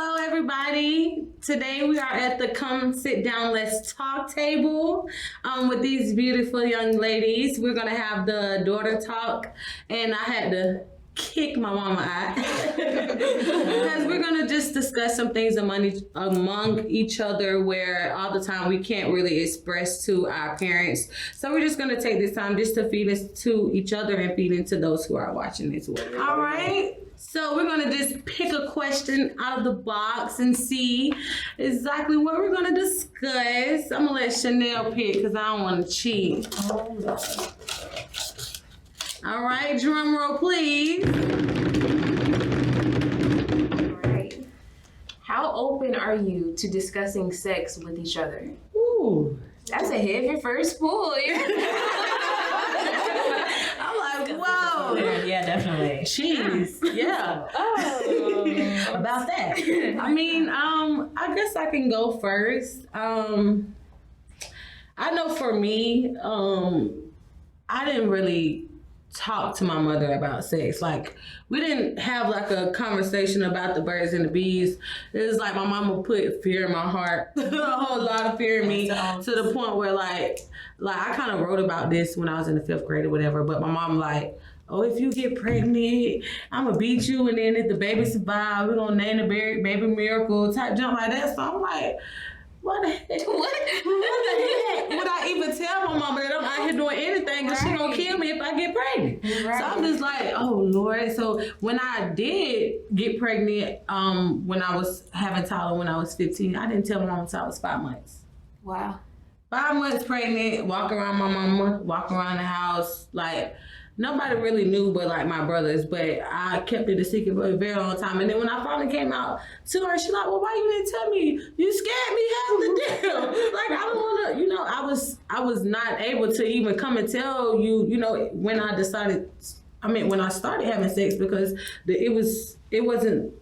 Hello, everybody. Today we are at the Come Sit Down, Let's Talk table with these beautiful young ladies. We're going to have the daughter talk, and I had to kick my mama out because we're going to just discuss some things among each other where all the time we can't really express to our parents. So we're just going to take this time just to feed us to each other and feed into those who are watching as well. All right. So we're going to just pick a question out of the box and see exactly what we're going to discuss. I'm going to let Chanel pick because I don't want to cheat. All right, drum roll, please. All right. How open are you to discussing sex with each other? Ooh. That's a heavy first pull. I'm like, whoa. Yeah, definitely. Jeez. Yeah. About that. I mean, I guess I can go first. I know for me, I didn't really talk to my mother about sex. Like, we didn't have like a conversation about the birds and the bees. It was like my mama put fear in my heart, a whole lot of fear in me, to the point where like I kind of wrote about this when I was in the 5th grade or whatever. But my mom like, oh, if you get pregnant, I'm gonna beat you, and then if the baby survive, we're gonna name the baby Miracle type jump like that. So I'm like, what the heck? What the heck would I even tell my mama that I'm out here doing anything because she gonna kill me if I get pregnant? Right. So I'm just like, oh Lord. So when I did get pregnant, when I was having Tyler when I was 15, I didn't tell my mom until I was 5 months. Wow. 5 months pregnant, walk around my mama, walk around the house, like nobody really knew but like my brothers, but I kept it a secret for a very long time. And then when I finally came out to her, she's like, well, why you didn't tell me? You scared me half the deal. Like, I don't want to, I was not able to even come and tell you, when I started having sex, because it wasn't,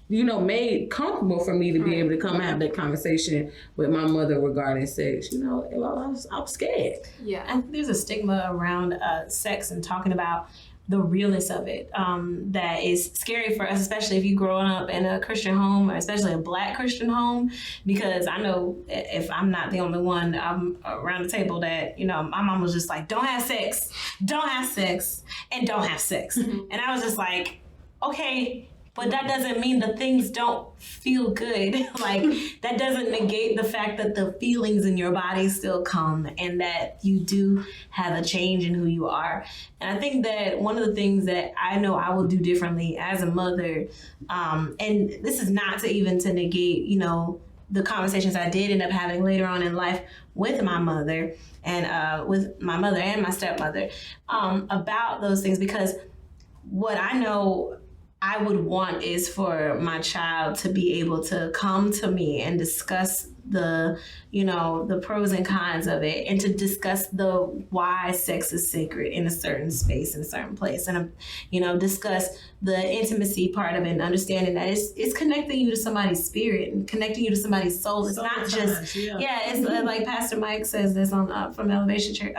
made comfortable for me to be able to come have that conversation with my mother regarding sex. I was scared. Yeah, and there's a stigma around sex and talking about the realness of it that is scary for us, especially if you're growing up in a Christian home, or especially a Black Christian home, because I know if I'm not the only one around the table that, my mom was just like, don't have sex, and don't have sex. And I was just like, okay, but that doesn't mean the things don't feel good. Like, that doesn't negate the fact that the feelings in your body still come and that you do have a change in who you are. And I think that one of the things that I know I will do differently as a mother, and this is not to negate, the conversations I did end up having later on in life with my mother and with my mother and my stepmother about those things, because what I know I would want is for my child to be able to come to me and discuss the pros and cons of it, and to discuss the why sex is sacred in a certain space, in a certain place, and discuss the intimacy part of it, and understanding that it's connecting you to somebody's spirit and connecting you to somebody's soul. It's not just it's like Pastor Mike says this on from Elevation Church.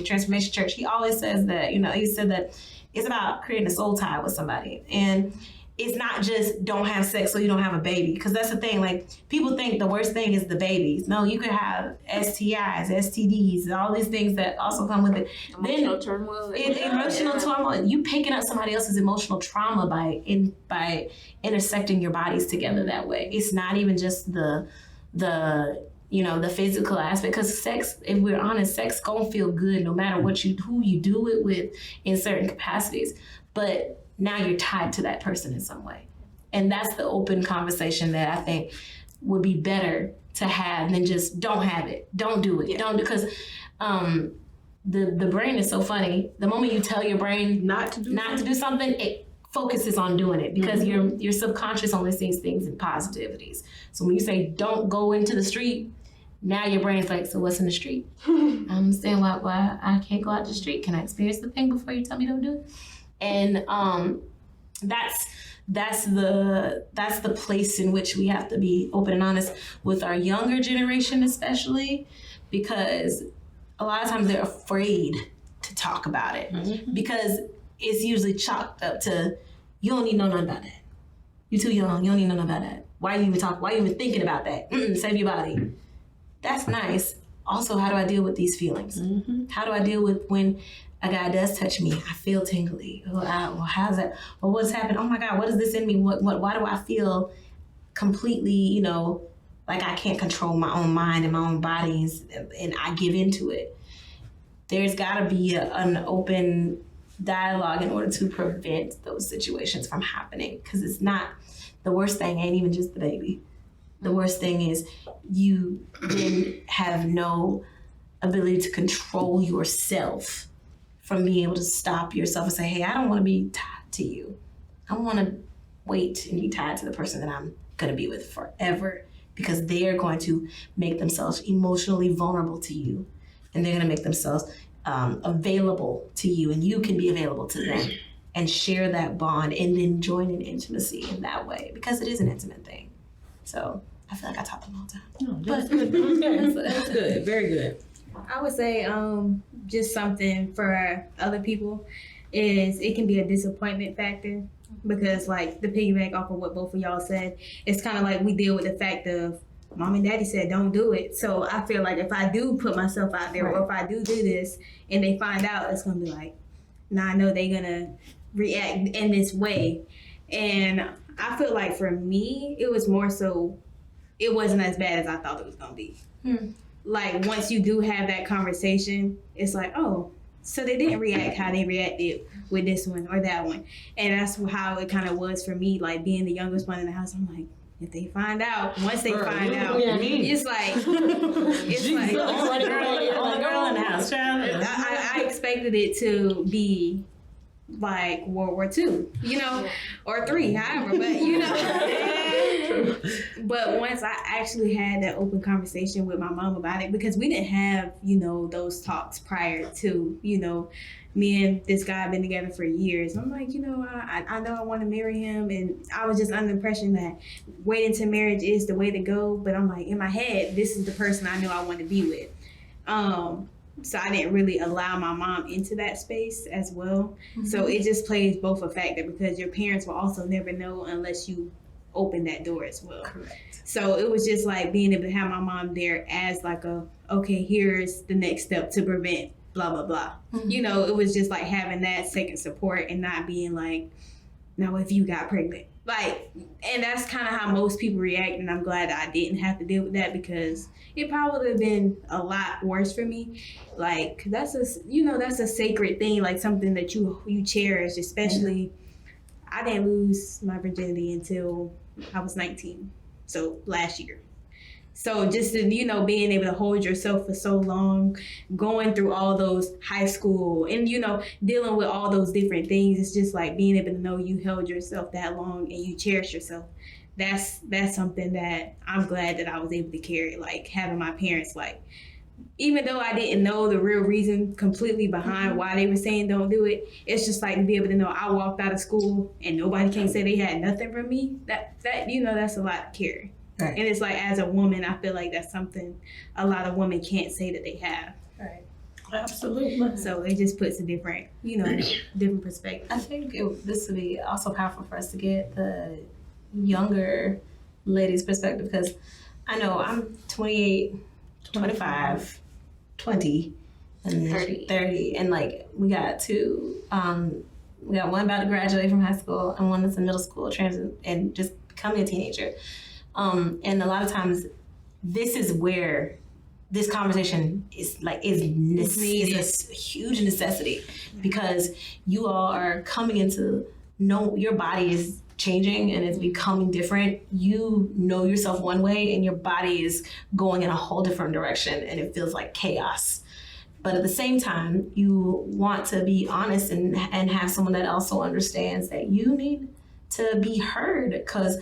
Transformation Church. He always says that he said that it's about creating a soul tie with somebody. And it's not just don't have sex so you don't have a baby. Because that's the thing. Like, people think the worst thing is the babies. No, you could have STIs, STDs, all these things that also come with it. Emotional turmoil. Emotional turmoil. You picking up somebody else's emotional trauma by intersecting your bodies together that way. It's not even just the physical aspect, because sex, if we're honest, sex gonna feel good no matter who you do it with in certain capacities. But now you're tied to that person in some way. And that's the open conversation that I think would be better to have than just don't have it, don't do it, don't do, because the brain is so funny. The moment you tell your brain not to do something, it focuses on doing it, because your subconscious only sees things in positivities. So when you say don't go into the street, now your brain's like, so what's in the street? I understand why I can't go out the street. Can I experience the thing before you tell me don't do it? And that's the place in which we have to be open and honest with our younger generation, especially because a lot of times they're afraid to talk about it, because it's usually chalked up to, you don't need to know nothing about that. You're too young. You don't need to know nothing about that. Why are you even thinking about that? Save your body. That's nice. Also, how do I deal with these feelings? How do I deal with when a guy does touch me? I feel tingly. How's that? Well, what's happened? Oh my God, what is this in me? Why do I feel completely, like I can't control my own mind and my own body, and I give into it? There's got to be an open dialogue in order to prevent those situations from happening, because it's not, the worst thing ain't even just the baby. The worst thing is you then have no ability to control yourself from being able to stop yourself and say, hey, I don't want to be tied to you. I want to wait and be tied to the person that I'm going to be with forever, because they are going to make themselves emotionally vulnerable to you, and they're going to make themselves available to you, and you can be available to them and share that bond and then join in intimacy in that way, because it is an intimate thing. So I feel like I talk them all the time. No, that's good. That's good. Very good. I would say just something for other people is it can be a disappointment factor, because like the piggyback off of what both of y'all said, it's kind of like we deal with the fact of mom and daddy said don't do it. So I feel like if I do put myself out there, or if I do this and they find out, it's going to be like, nah, I know they're going to react in this way. And I feel like for me, it was more so, it wasn't as bad as I thought it was going to be. Like once you do have that conversation, it's like, oh, so they didn't react how they reacted with this one or that one. And that's how it kind of was for me, like being the youngest one in the house. I'm like, if they find out, once they find out, it's like, the only girl in the house. I expected it to be like World War II, or III, however, but but once I actually had that open conversation with my mom about it, because we didn't have, those talks prior to, me and this guy have been together for years. I'm like, I know I want to marry him, and I was just under the impression that waiting to marriage is the way to go. But I'm like, in my head, this is the person I know I want to be with. So I didn't really allow my mom into that space as well. So it just plays both a factor, because your parents will also never know unless you open that door as well. Correct. So it was just like being able to have my mom there as like okay, here's the next step to prevent blah, blah, blah. It was just like having that second support and not being like, now if you got pregnant. Like, and that's kind of how most people react, and I'm glad that I didn't have to deal with that, because it probably would have been a lot worse for me. Like, that's a sacred thing, like something that you cherish, especially. I didn't lose my virginity until I was 19, so last year. So just being able to hold yourself for so long, going through all those high school and, dealing with all those different things, it's just like being able to know you held yourself that long and you cherish yourself. That's something that I'm glad that I was able to carry, like having my parents, like, even though I didn't know the real reason completely behind why they were saying don't do it, it's just like to be able to know I walked out of school and nobody can say they had nothing from me. That that's a lot to carry. Right. And it's like, as a woman, I feel like that's something a lot of women can't say that they have. Right. Absolutely. So it just puts a different, different perspective. I think this would be also powerful for us to get the younger ladies' perspective, because I know I'm 28, 25, 20, and 30. And like, we got two, we got one about to graduate from high school and one that's in middle school, and just becoming a teenager. And a lot of times, this is where this conversation is a huge necessity, because you all are coming into know your body is changing and it's becoming different. You know yourself one way and your body is going in a whole different direction, and it feels like chaos. But at the same time, you want to be honest and have someone that also understands that you need to be heard, because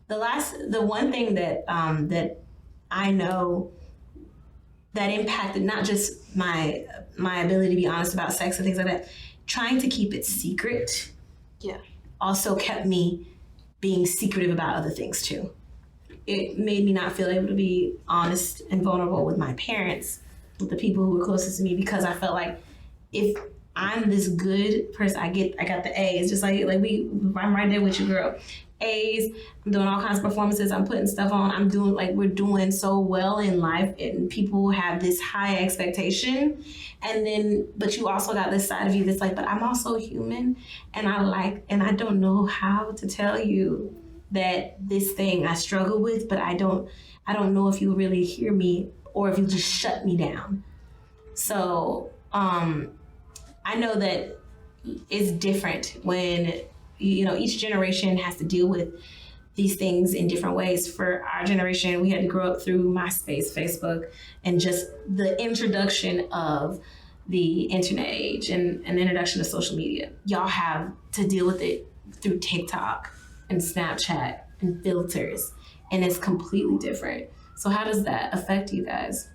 the one thing that that I know that impacted not just my ability to be honest about sex and things like that, trying to keep it secret, also kept me being secretive about other things too. It made me not feel able to be honest and vulnerable with my parents, with the people who were closest to me, because I felt like if I'm this good person, I got the A. It's just like I'm right there with you, girl. A's. I'm doing all kinds of performances. I'm putting stuff on. I'm doing we're doing so well in life, and people have this high expectation. And then, but you also got this side of you that's like, but I'm also human, and I don't know how to tell you that this thing I struggle with, but I don't know if you really hear me or if you just shut me down. So I know that it's different when, each generation has to deal with these things in different ways. For our generation, we had to grow up through MySpace, Facebook, and just the introduction of the internet age and the introduction of social media. Y'all have to deal with it through TikTok and Snapchat and filters, and it's completely different. So how does that affect you guys?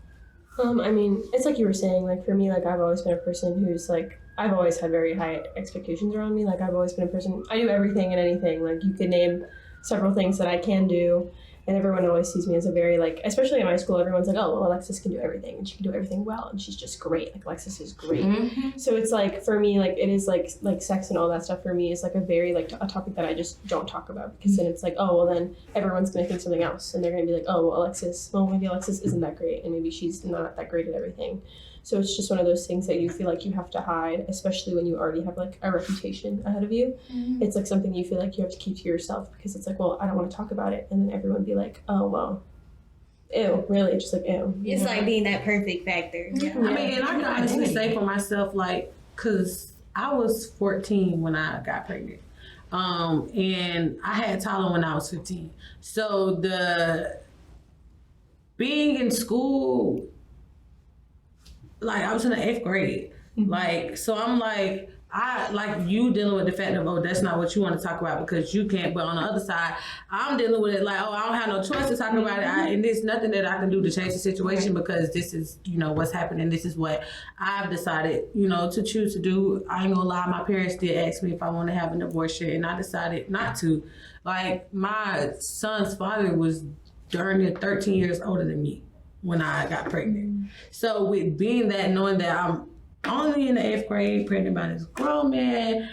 I mean, it's like you were saying, like for me, like I've always been a person who's like, I've always had very high expectations around me. Like I've always been a person, I do everything and anything. Like you could name several things that I can do, and everyone always sees me as a very like, especially in my school, everyone's like, oh, well, Alexis can do everything and she can do everything well and she's just great. Like Alexis is great. Mm-hmm. So it's like, for me, like it is like sex and all that stuff for me is like a very like a topic that I just don't talk about, because then it's like, oh, well then everyone's going to think something else and they're going to be like, oh, well maybe Alexis isn't that great and maybe she's not that great at everything. So it's just one of those things that you feel like you have to hide, especially when you already have like a reputation ahead of you. Mm-hmm. It's like something you feel like you have to keep to yourself, because it's like, well, I don't want to talk about it. And then everyone be like, oh, well, ew, really? Just like, ew. It's like being that perfect factor. Yeah. I mean, and I can honestly say for myself, like, because I was 14 when I got pregnant. And I had Tyler when I was 15. So being in school, like I was in the 8th grade. Mm-hmm. Like, so I'm like, you dealing with the fact of, oh, that's not what you want to talk about because you can't. But on the other side, I'm dealing with it like, oh, I don't have no choice to talk about it. And there's nothing that I can do to change the situation because this is, what's happening. This is what I've decided, to choose to do. I ain't gonna lie. My parents did ask me if I want to have an abortion, and I decided not to. Like, my son's father was darn 13 years older than me when I got pregnant. So with being that, knowing that I'm only in the 8th grade, pregnant by this grown man,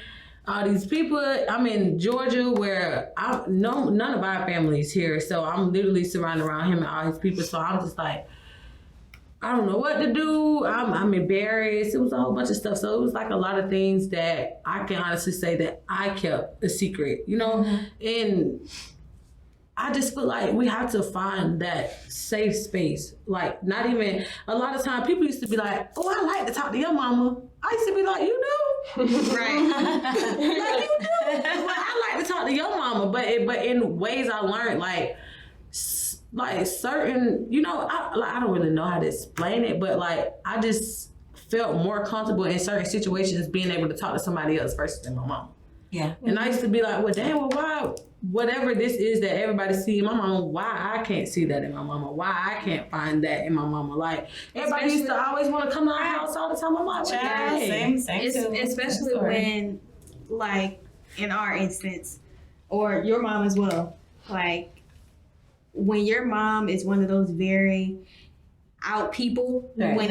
all these people, I'm in Georgia where none of our family's here. So I'm literally surrounded around him and all his people. So I'm just like, I don't know what to do. I'm embarrassed. It was a whole bunch of stuff. So it was like a lot of things that I can honestly say that I kept a secret, and I just feel like we have to find that safe space. Like, not even, a lot of times people used to be like, oh, I like to talk to your mama. I used to be like, you do? Right. Like, you do? Like, I like to talk to your mama. But in ways I learned, like certain, I don't really know how to explain it, but like, I just felt more comfortable in certain situations being able to talk to somebody else versus than my mama. Yeah. And I used to be like, well, damn, why, whatever this is that everybody see in my mama, why I can't see that in my mama? Why I can't find that in my mama? Like, everybody used to always want to come to our house all the time. I'm like, same especially when, like, in our instance, or your mom as well, like, when your mom is one of those very out people, right. when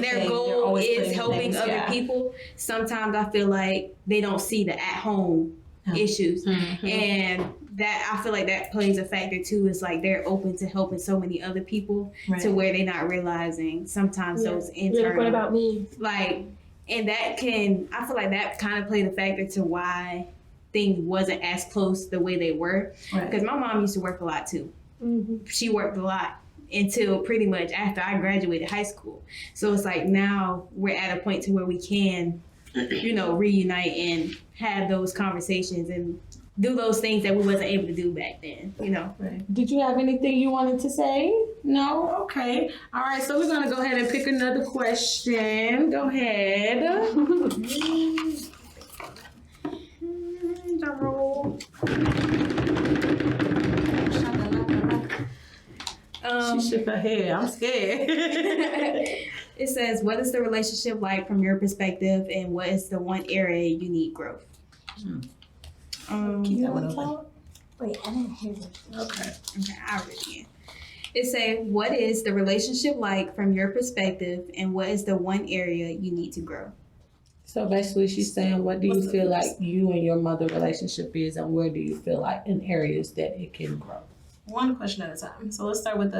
their goal is helping other people, sometimes I feel like they don't see the at-home issues. Mm-hmm. And that, I feel like that plays a factor too. Is like they're open to helping so many other people, right. to where they're not realizing sometimes those internal. Like, what about me? Like, and that can, I feel like that kind of played a factor to why things wasn't as close the way they were. Because my mom used to work a lot too. Mm-hmm. She worked a lot until pretty much after I graduated high school. So it's like now we're at a point to where we can, reunite and have those conversations and do those things that we wasn't able to do back then, Right. Did you have anything you wanted to say? No? Okay. All right, so we're going to go ahead and pick another question. Go ahead. She shook her head. I'm scared. It says, what is the relationship like from your perspective, and what is the one area you need growth? Keep that one open. Wait, I didn't hear this. Okay, I'll read it again. It says, what is the relationship like from your perspective, and what is the one area you need to grow? So basically, she's saying, what do you feel like you and your mother relationship is, and where do you feel like in areas that it can grow? One question at a time. So let's start with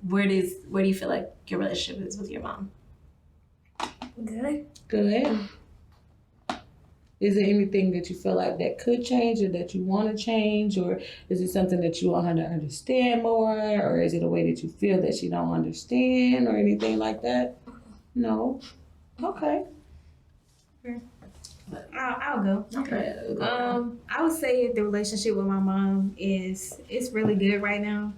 where do you feel like your relationship is with your mom? Good. Good. Is there anything that you feel like that could change or that you want to change, or is it something that you want her to understand more, or is it a way that you feel that she don't understand or anything like that? No. Okay. I'll go. Okay. I would say the relationship with my mom it's really good right now.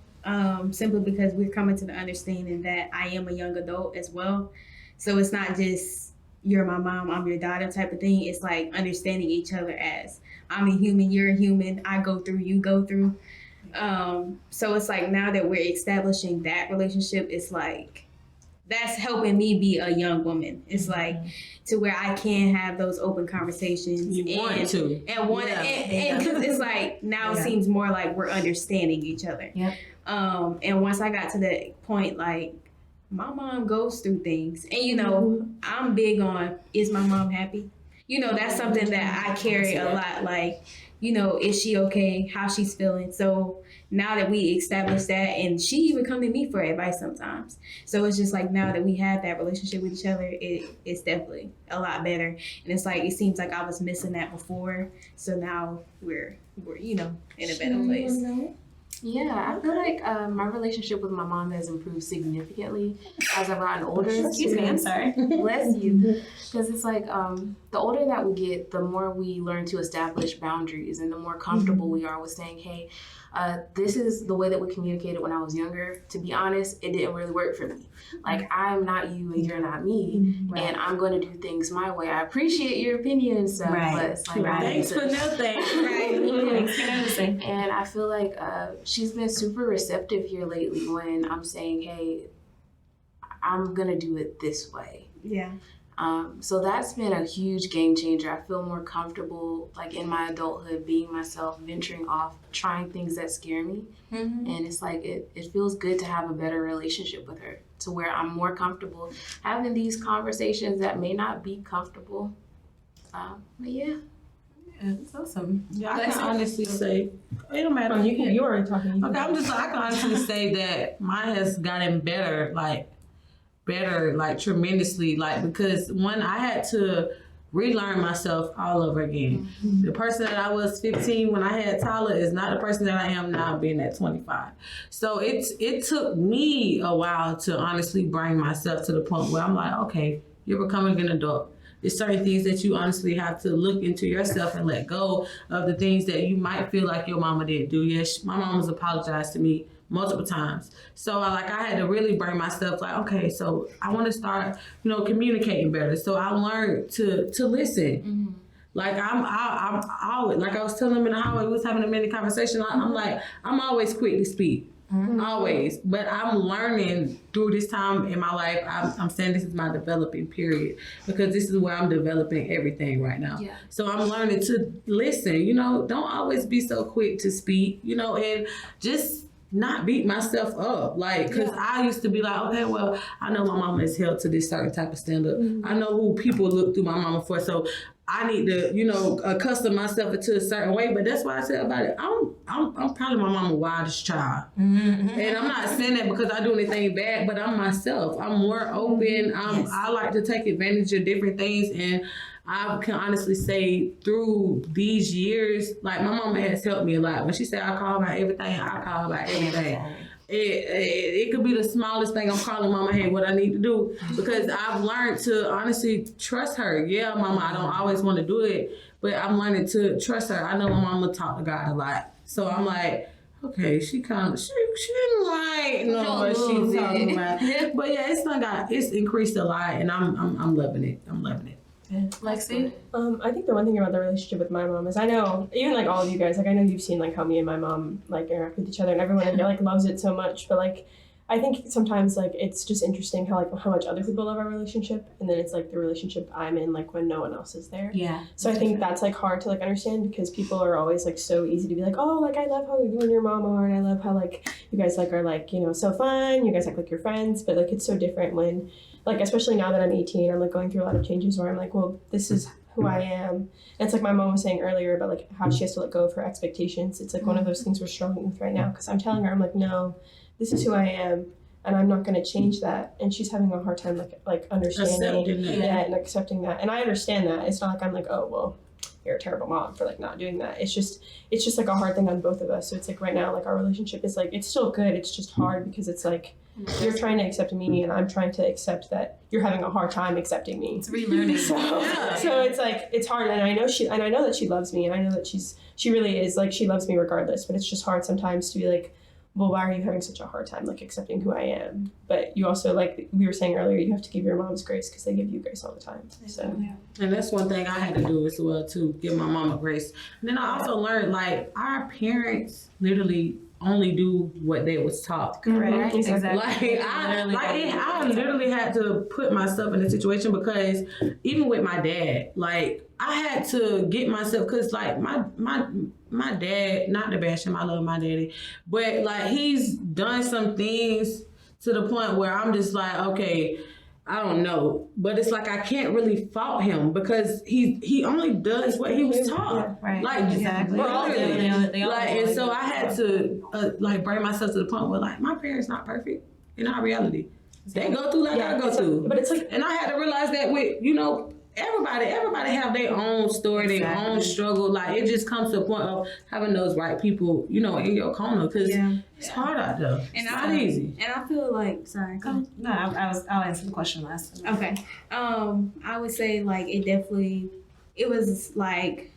Simply because we're coming to the understanding that I am a young adult as well. So it's not just you're my mom, I'm your daughter type of thing. It's like understanding each other as I'm a human, you're a human, I go through, you go through. So it's like now that we're establishing that relationship, it's like that's helping me be a young woman. It's like to where I can have those open conversations. You want to. And because it's like now it seems more like we're understanding each other. Yep. And once I got to that point, like my mom goes through things, and you know, I'm big on, is my mom happy? You know, that's something that I carry a lot. Like, you know, is she okay? How she's feeling? So now that we established that, and she even come to me for advice sometimes. So it's just like now that we have that relationship with each other, it's definitely a lot better. And it's like it seems like I was missing that before. So now we're you know, in a better place. Yeah, I feel like my relationship with my mom has improved significantly as I've gotten older. Excuse me, I'm sorry. Bless you. Because it's like the older that we get, the more we learn to establish boundaries and the more comfortable we are with saying, hey, this is the way that we communicated when I was younger. To be honest, it didn't really work for me. Like, I'm not you and you're not me, and I'm going to do things my way. I appreciate your opinion and stuff, but it's like, thanks for nothing. Thanks for noticing. And I feel like she's been super receptive here lately when I'm saying, hey, I'm going to do it this way. Yeah. So that's been a huge game changer. I feel more comfortable, like in my adulthood, being myself, venturing off, trying things that scare me. And it's like, it feels good to have a better relationship with her, to where I'm more comfortable having these conversations that may not be comfortable. But yeah. That's awesome. Yeah, I can honestly say, it don't matter. You already talking. Okay, I can honestly say that mine has gotten better, like tremendously, like, because one, I had to relearn myself all over again. The person that I was 15 when I had Tyler is not the person that I am now being at 25. So it took me a while to honestly bring myself to the point where I'm like, okay, you're becoming an adult. There's certain things that you honestly have to look into yourself and let go of the things that you might feel like your mama didn't do. Yes, my mom has apologized to me multiple times. So I had to really bring myself like, okay, so I want to start, communicating better. So I learned to listen. Like I'm always, like I was telling him in the highway, we was having a mini conversation. I'm like, I'm always quick to speak. Always. But I'm learning through this time in my life, I'm saying this is my developing period, because this is where I'm developing everything right now. Yeah. So I'm learning to listen, don't always be so quick to speak, and just not beat myself up. Like, because I used to be like, okay, well, I know my mama is held to this certain type of standard. I know who people look through my mama for. So I need to, accustom myself to a certain way. But that's why I said about it. I'm probably my mama's wildest child. And I'm not saying that because I do anything bad, but I'm myself. I'm more open. I like to take advantage of different things. And I can honestly say through these years, like, my mama has helped me a lot. When she said I call about everything, I call about everything. It could be the smallest thing. I'm calling mama, hey, what I need to do, because I've learned to honestly trust her. Yeah, mama, I don't always want to do it, but I'm learning to trust her. I know my mama talk to God a lot, so I'm like, okay, she didn't like what she's talking about. But yeah, it's increased a lot, and I'm loving it. I'm loving it. Lexi? I think the one thing about the relationship with my mom is, I know, even like all of you guys, like I know you've seen like how me and my mom like interact with each other, and everyone like loves it so much, but like I think sometimes like it's just interesting how much other people love our relationship, and then it's like the relationship I'm in like when no one else is there. Yeah. So I think that's like hard to like understand, because people are always like so easy to be like, oh, like I love how you and your mom are, and I love how like you guys like are like, so fun, you guys act like you're friends, but like it's so different when, like, especially now that I'm 18, I'm like going through a lot of changes where I'm like, well, this is who I am. And it's like my mom was saying earlier about like how she has to let go of her expectations. It's like one of those things we're struggling with right now, because I'm telling her, I'm like, no, this is who I am, and I'm not going to change that. And she's having a hard time like understanding that and accepting that. And I understand that. It's not like I'm like, oh well, you're a terrible mom for like not doing that. It's just like a hard thing on both of us. So it's like right now, like our relationship is like, it's still good. It's just hard because it's like you're trying to accept me and I'm trying to accept that you're having a hard time accepting me. It's relearning. So it's like, it's hard. And I know that she loves me, and I know that she really is like, she loves me regardless, but it's just hard sometimes to be like, well, why are you having such a hard time like accepting who I am? But you also, like we were saying earlier, you have to give your moms grace because they give you grace all the time. So and that's one thing I had to do as well too, give my mama grace. And then I also learned like our parents literally only do what they was taught. Correct. Exactly. Like I literally had to put myself in a situation, because even with my dad, like I had to get myself, because like my dad, not to bash him, I love my daddy, but like he's done some things to the point where I'm just like, okay, I don't know, but it's like I can't really fault him because he only does what he was taught. Right. Like exactly. And so I had to like bring myself to the point where like my parents not perfect in our reality. They go through like I go through. But it's like, and I had to realize that with everybody have their own story, their own struggle. Like it just comes to a point of having those right people, in your corner, because it's hard out there. And it's not easy. And I feel like, sorry. No, I'll answer the question last. Okay. I would say like it was like,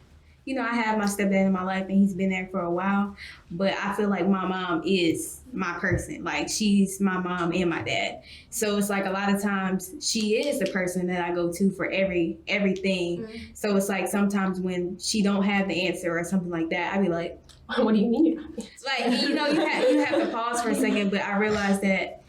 I have my stepdad in my life and he's been there for a while, but I feel like my mom is my person. Like she's my mom and my dad. So it's like a lot of times she is the person that I go to for everything. Mm-hmm. So it's like sometimes when she don't have the answer or something like that, I be like, what do you mean? It's like, you have to pause for a second, but I realized that,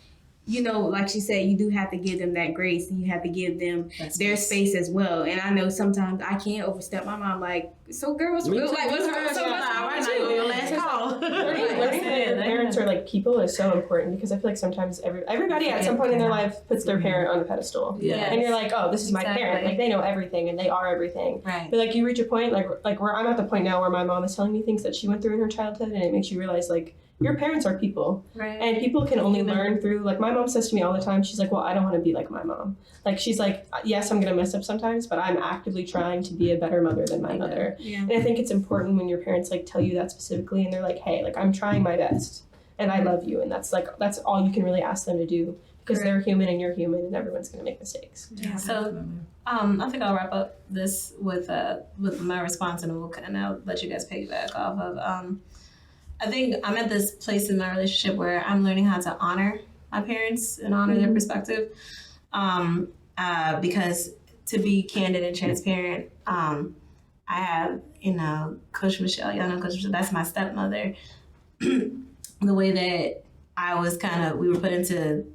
like she said, you do have to give them that grace and you have to give them their space as well. And I know sometimes I can't overstep my mom. Like, so girls, what's your last call? Learning that your parents are like people is so important, because I feel like sometimes everybody at some point in their life puts their parent on a pedestal. Yeah. And you're like, oh, this is my parent. Like they know everything and they are everything. Right. But like you reach a point like where I'm at the point now where my mom is telling me things that she went through in her childhood, and it makes you realize like your parents are people. Right. And people can only learn through, like my mom says to me all the time, she's like, well, I don't want to be like my mom. Like she's like, yes, I'm going to mess up sometimes, but I'm actively trying to be a better mother than my mother. Yeah. And I think it's important when your parents like tell you that specifically, and they're like, hey, like I'm trying my best and I love you. And that's all you can really ask them to do, because they're human and you're human and everyone's going to make mistakes. Yeah. So I think I'll wrap up this with my response, and I'll let you guys piggyback off of, I think I'm at this place in my relationship where I'm learning how to honor my parents and honor their perspective. Because to be candid and transparent, I have, Coach Mechelle, y'all know Coach Mechelle, that's my stepmother. The way that we were put into,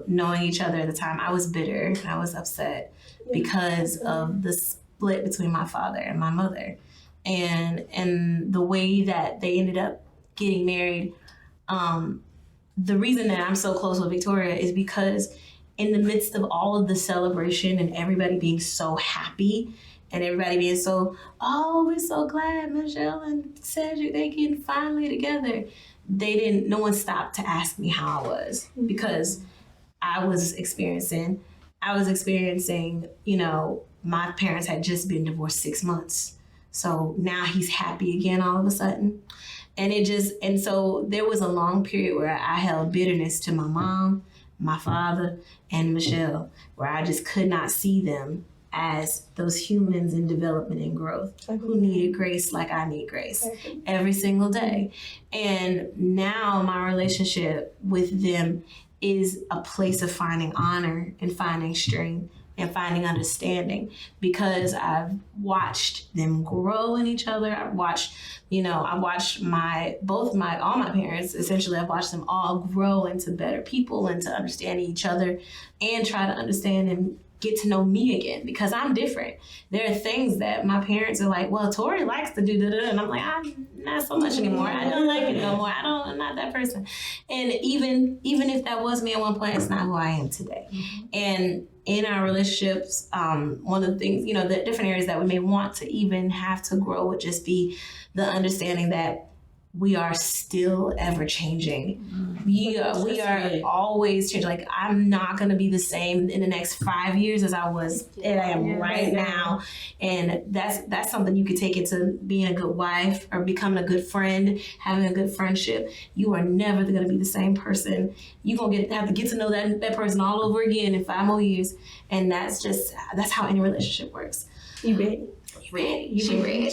knowing each other at the time, I was bitter and I was upset because of the split between my father and my mother. And the way that they ended up getting married, the reason that I'm so close with Victoria is because in the midst of all of the celebration and everybody being so happy and everybody being so, oh, we're so glad Mechelle and Cedric, they getting finally together, no one stopped to ask me how I was, because I was experiencing, my parents had just been divorced 6 months. So now he's happy again all of a sudden. And so there was a long period where I held bitterness to my mom, my father, and Mechelle, where I just could not see them as those humans in development and growth who needed grace like I need grace every single day. And now my relationship with them is a place of finding honor and finding strength and finding understanding, because I've watched them grow in each other. I've watched, all my parents, essentially, I've watched them all grow into better people and to understanding each other and try to understand and get to know me again, because I'm different. There are things that my parents are like, well, Tori likes to do da-da-da, and I'm like, I'm not so much anymore. I don't like it no more. I'm not that person. And even if that was me at one point, it's not who I am today. in our relationships, one of the things, the different areas that we may want to even have to grow would just be the understanding that we are still ever changing. We are always changing. Like, I'm not going to be the same in the next 5 years as I was and I am right now. And that's something you could take into being a good wife or becoming a good friend, having a good friendship. You are never going to be the same person. You're going to have to get to know that person all over again in 5 more years. And that's how any relationship works. You ready? She ready.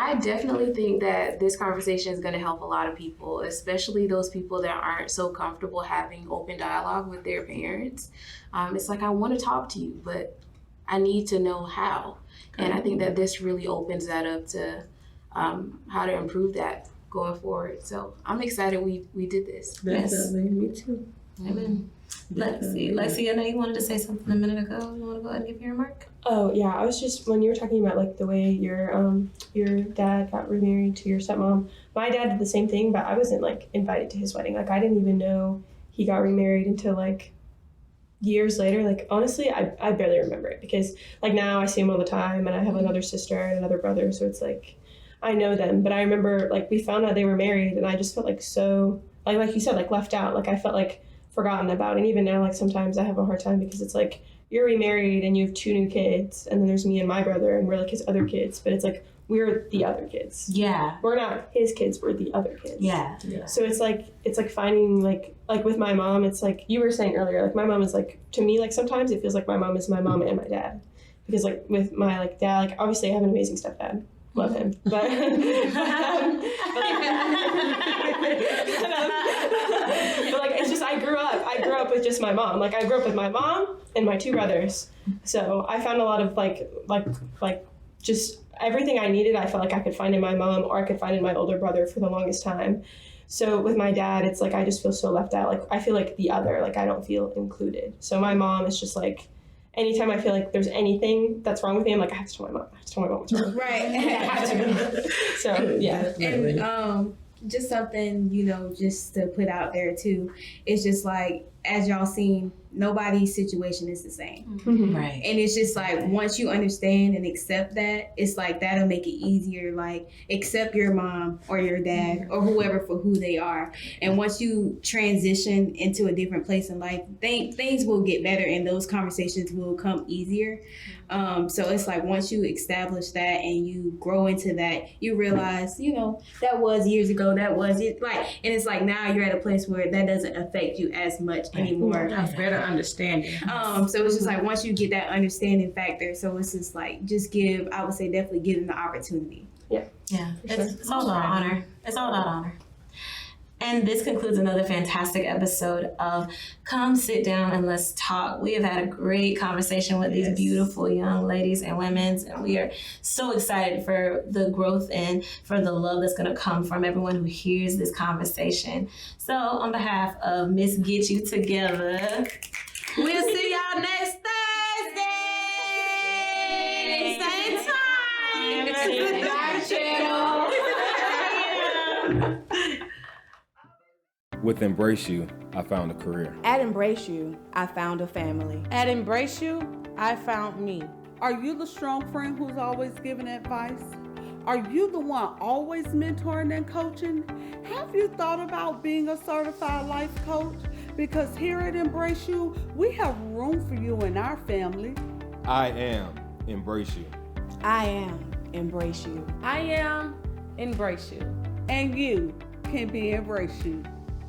I definitely think that this conversation is going to help a lot of people, especially those people that aren't so comfortable having open dialogue with their parents. It's like, I want to talk to you, but I need to know how. And I think that this really opens that up to how to improve that going forward. So I'm excited we did this. Definitely, me too. Amen. Lexi, I know you wanted to say something a minute ago. You want to go ahead and give your remark? Oh yeah, I was just, when you were talking about like the way your dad got remarried to your stepmom, my dad did the same thing, but I wasn't like invited to his wedding. Like, I didn't even know he got remarried until like years later. Like, honestly, I barely remember it, because like now I see him all the time, and I have another sister and another brother, so it's like I know them. But I remember like we found out they were married, and I just felt like so like you said, like left out. Like, I felt like forgotten about. And even now, like sometimes I have a hard time, because it's like you're remarried and you have 2 new kids, and then there's me and my brother, and we're like his other kids, but it's like we're the other kids. Yeah. We're not his kids, we're the other kids. Yeah. So it's like finding like with my mom, it's like you were saying earlier, like my mom is like, to me, like sometimes it feels like my mom is my mom and my dad. Because like with my like dad, like obviously I have an amazing stepdad. Love him. But it's just I grew up with just my mom. Like, I grew up with my mom and my 2 brothers. So I found a lot of like just everything I needed, I felt like I could find in my mom, or I could find in my older brother for the longest time. So with my dad, it's like I just feel so left out. Like, I feel like the other, like I don't feel included. So my mom is just like, anytime I feel like there's anything that's wrong with me, I'm like, I have to tell my mom. I have to tell my mom what's wrong. Right. I have to. So yeah. And just something, just to put out there too, it's just like, as y'all seen, nobody's situation is the same. Right. And it's just like, once you understand and accept that, it's like that'll make it easier. Like, accept your mom or your dad or whoever for who they are. And once you transition into a different place in life, things will get better, and those conversations will come easier. So it's like, once you establish that and you grow into that, you realize, that was years ago, that was it. Like, and it's like, now you're at a place where that doesn't affect you as much anymore. A better understanding. So it's just like, once you get that understanding factor, so it's just like, I would say definitely give them the opportunity. Yeah. It's all about honor. It's all about honor. And this concludes another fantastic episode of Come Sit Down and Let's Talk. We have had a great conversation with these beautiful young ladies and women, and we are so excited for the growth and for the love that's going to come from everyone who hears this conversation. So on behalf of Miss Get You Together, We'll see y'all next Thursday. Same time. Back channel. With Embrace You, I found a career. At Embrace You, I found a family. At Embrace You, I found me. Are you the strong friend who's always giving advice? Are you the one always mentoring and coaching? Have you thought about being a certified life coach? Because here at Embrace You, we have room for you in our family. I am Embrace You. I am Embrace You. I am Embrace You. And you can be Embrace You.